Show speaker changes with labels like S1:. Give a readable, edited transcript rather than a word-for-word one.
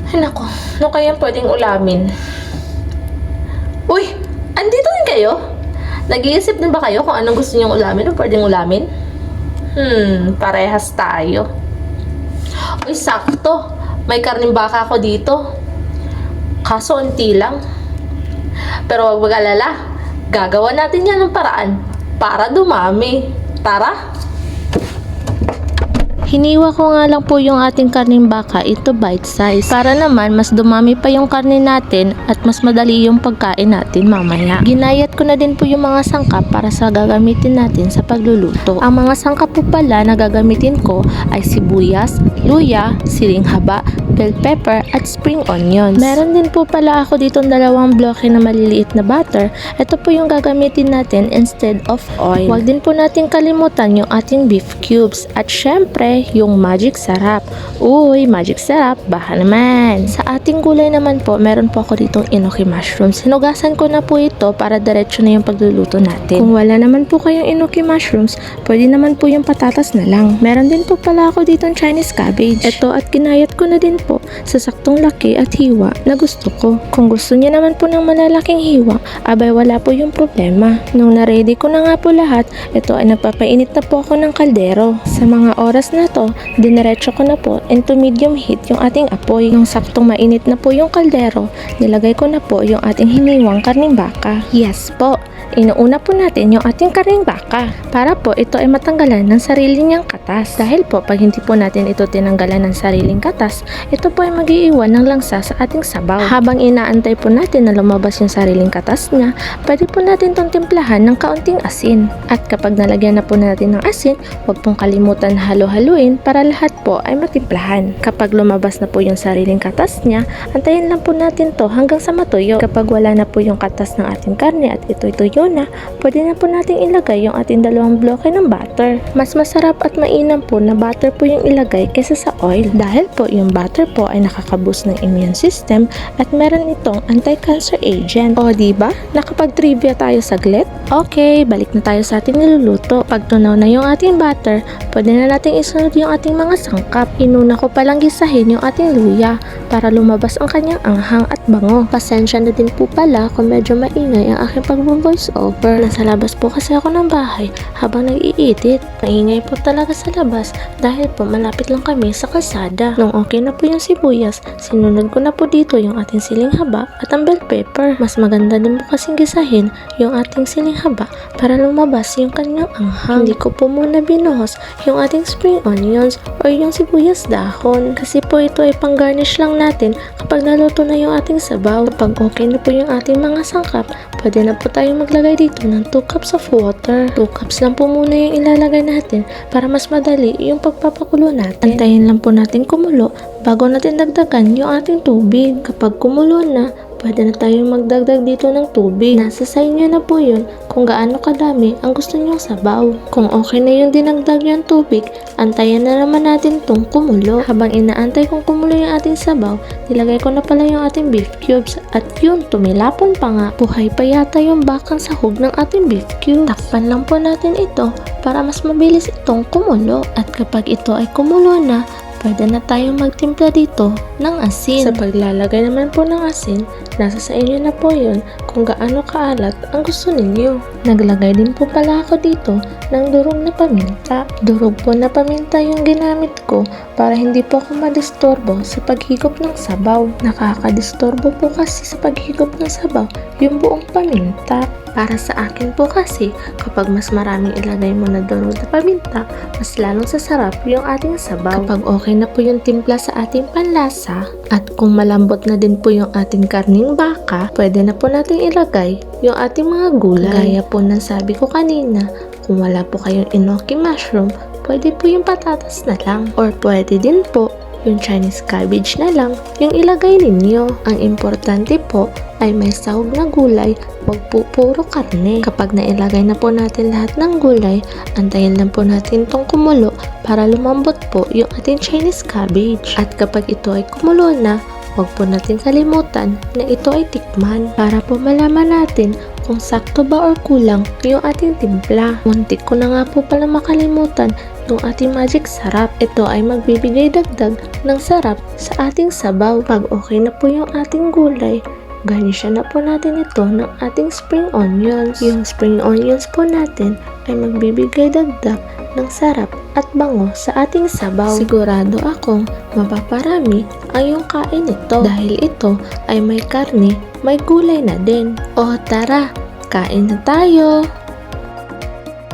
S1: Ay nako, ano kaya pwedeng ulamin? Uy! Andito din kayo? Nag-iisip din ba kayo kung anong gusto niyong ulamin o pwedeng ulamin? Parehas tayo. Uy, sakto. May karning baka ako dito. Kaso unti lang. Pero huwag mag-alala. Gagawa natin yan ng paraan para dumami. Tara!
S2: Hiniwa ko nga lang po yung ating karning baka ito bite size para naman mas dumami pa yung karne natin at mas madali yung pagkain natin mamaya. Ginayat ko na din po yung mga sangkap para sa gagamitin natin sa pagluluto. Ang mga sangkap po pala na gagamitin ko ay sibuyas, luya, siling haba, bell pepper at spring onions. Meron din po pala ako ditong dalawang bloke na maliliit na butter. Ito po yung gagamitin natin instead of oil. Huwag din po natin kalimutan yung ating beef cubes at syempre yung magic sarap. Uy, magic sarap, baka naman. Sa ating gulay naman po, meron po ako ditong enoki mushrooms. Sinugasan ko na po ito para diretso na yung pagluluto natin. Kung wala naman po kayong enoki mushrooms, pwede naman po yung patatas na lang. Meron din po pala ako ditong Chinese cabbage. Ito at kinayat ko na din po sa saktong laki at hiwa na gusto ko. Kung gusto niya naman po ng malalaking hiwa, abay wala po yung problema. Nung na-ready ko na nga po lahat, ito ay nagpapainit na po ako ng kaldero. Sa mga oras na to, diniretso ko na po into medium heat yung ating apoy. Nung saktong mainit na po yung kaldero, nilagay ko na po yung ating hiniwang karning baka. Yes po, inuuna po natin yung ating karning baka para po ito ay matanggalan ng sarili niyang katas. Dahil po pag hindi po natin ito tinanggalan ng sariling katas, ito po ay mag-iiwan ng langsa sa ating sabaw. Habang inaantay po natin na lumabas yung sariling katas niya, pwede po natin itong timplahan ng kaunting asin. At kapag nalagyan na po natin ng asin, huwag pong kalimutan halo-haluin para lahat po ay matimplahan. Kapag lumabas na po yung sariling katas niya, antayin lang po natin to hanggang sa matuyo. Kapag wala na po yung katas ng ating karne at ito'y tuyo na, pwede na po natin ilagay yung ating dalawang bloke ng butter. Mas masarap at mainam po na butter po yung ilagay kaysa sa oil dahil po yung butter po ay nakakaboost ng immune system at meron itong anti-cancer agent. O diba? Nakapag-trivia tayo saglit? Okay, balik na tayo sa ating niluluto. Pag tunaw na yung ating butter, pwede na natin isunod yung ating mga sangkap. Inuna ko palang gisahin yung ating luya para lumabas ang kanyang anghang at bango. Pasensya na din po pala kung medyo maingay ang aking pag-voice over. Nasa labas po kasi ako ng bahay habang nag-i-edit. Maingay po talaga sa labas dahil po malapit lang kami sa kalsada. Nung okay na po yung sibuyas, sinunod ko na po dito yung ating siling haba at ang bell pepper. Mas maganda din po kasing gisahin yung ating siling haba para lumabas yung kanyang anghang. Hindi ko po muna binuhos yung ating spring onions or yung sibuyas dahon kasi po ito ay pang garnish lang natin kapag naluto na yung ating sabaw. Kapag okay na po yung ating mga sangkap, pwede na po tayong maglagay dito ng 2 cups of water. 2 cups lang po muna yung ilalagay natin para mas madali yung pagpapakulo natin. Antayin lang po natin kumulo bago natin dagdagan yung ating tubig. Kapag kumulo na, pwede na tayong magdagdag dito ng tubig. Nasa sa inyo na po yun kung gaano kadami ang gusto nyong sabaw. Kung okay na yung dinagdag yung tubig, antayin na naman natin tong kumulo. Habang inaantay kong kumulo yung ating sabaw, nilagay ko na pala yung ating beef cubes at yun, tumilapon pa nga. Buhay pa yata yung bakang sahog ng ating beef cubes. Takpan lang po natin ito para mas mabilis itong kumulo. At kapag ito ay kumulo na, pwede na tayong magtimpla dito ng asin. Sa paglalagay naman po ng asin, nasa sa inyo na po yun kung gaano kaalat ang gusto ninyo. Naglagay din po pala ako dito ng durog na paminta. Durog po na paminta yung ginamit ko para hindi po ako madistorbo sa paghigop ng sabaw. Nakakadistorbo po kasi sa paghigop ng sabaw yung buong paminta. Para sa akin po kasi, kapag mas maraming ilagay mo na durog na paminta, mas lalong sasarap yung ating sabaw. Kapag okay na po yung timpla sa ating panlasa, at kung malambot na din po yung ating karning baka, pwede na po natin ilagay yung ating mga gulay. Gaya po ng sabi ko kanina, kung wala po kayong enoki mushroom, pwede po yung patatas na lang. Or pwede din po yung Chinese cabbage na lang yung ilagay ninyo. Ang importante po ay may sahog na gulay, wag po puro karne. Kapag nailagay na po natin lahat ng gulay, antayin lang po natin itong kumulo para lumambot po yung ating Chinese cabbage. At kapag ito ay kumulo na, wag po natin kalimutan na ito ay tikman para po malaman natin kung sakto ba or kulang yung ating timpla. Muntik ko na nga po pala makalimutan yung ating magic sarap. Ito ay magbibigay dagdag ng sarap sa ating sabaw. Pag okay na po yung ating gulay, garnisyan na po natin ito ng ating spring onions. Yung spring onions po natin ay magbibigay dagdag ng sarap at bango sa ating sabaw. Sigurado akong mapaparami ang iyong kain nito dahil ito ay may karne, may gulay na din. O tara, kain na tayo!